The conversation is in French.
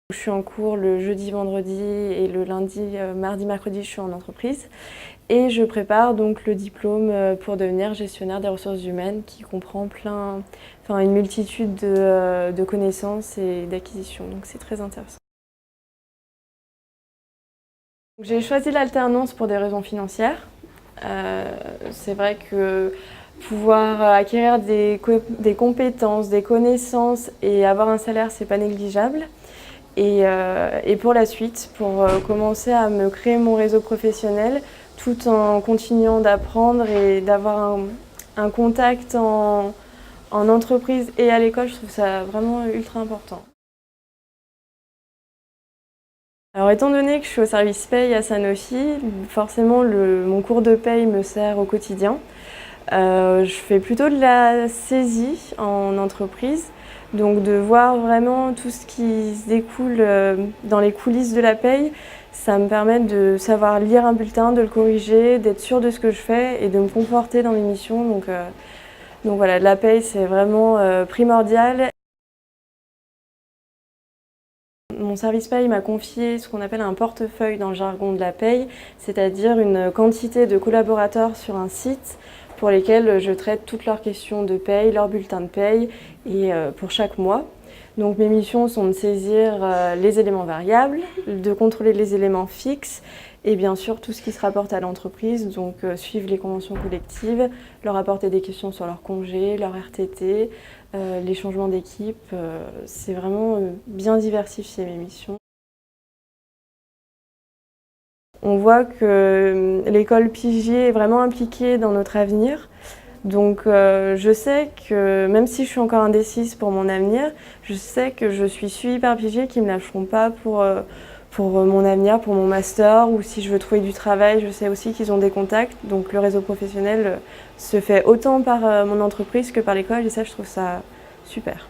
Je suis en cours le jeudi, vendredi et le lundi, mardi, mercredi, je suis en entreprise. Et je prépare donc le diplôme pour devenir gestionnaire des ressources humaines qui comprend une multitude de connaissances et d'acquisitions. Donc c'est très intéressant. J'ai choisi l'alternance pour des raisons financières. C'est vrai que pouvoir acquérir des compétences, des connaissances et avoir un salaire, c'est pas négligeable. Et pour la suite, pour commencer à me créer mon réseau professionnel tout en continuant d'apprendre et d'avoir un contact en entreprise et à l'école, je trouve ça vraiment ultra important. Alors étant donné que je suis au service paye à Sanofi, forcément mon cours de paye me sert au quotidien. Je fais plutôt de la saisie en entreprise, donc de voir vraiment tout ce qui se découle dans les coulisses de la paye. Ça me permet de savoir lire un bulletin, de le corriger, d'être sûre de ce que je fais et de me comporter dans mes missions. Donc voilà, la paye c'est vraiment primordial. Mon service paye m'a confié ce qu'on appelle un portefeuille dans le jargon de la paye, c'est-à-dire une quantité de collaborateurs sur un site pour lesquels je traite toutes leurs questions de paye, leurs bulletins de paye et pour chaque mois. Donc mes missions sont de saisir les éléments variables, de contrôler les éléments fixes et bien sûr tout ce qui se rapporte à l'entreprise, donc suivre les conventions collectives, leur apporter des questions sur leurs congés, leur RTT, les changements d'équipe. C'est vraiment bien diversifié mes missions. On voit que l'école Pigier est vraiment impliquée dans notre avenir. Donc je sais que même si je suis encore indécise pour mon avenir, je sais que je suis suivie par Pigier qui ne me lâcheront pas pour mon avenir, pour mon master ou si je veux trouver du travail. Je sais aussi qu'ils ont des contacts. Donc le réseau professionnel se fait autant par mon entreprise que par l'école et ça je trouve ça super.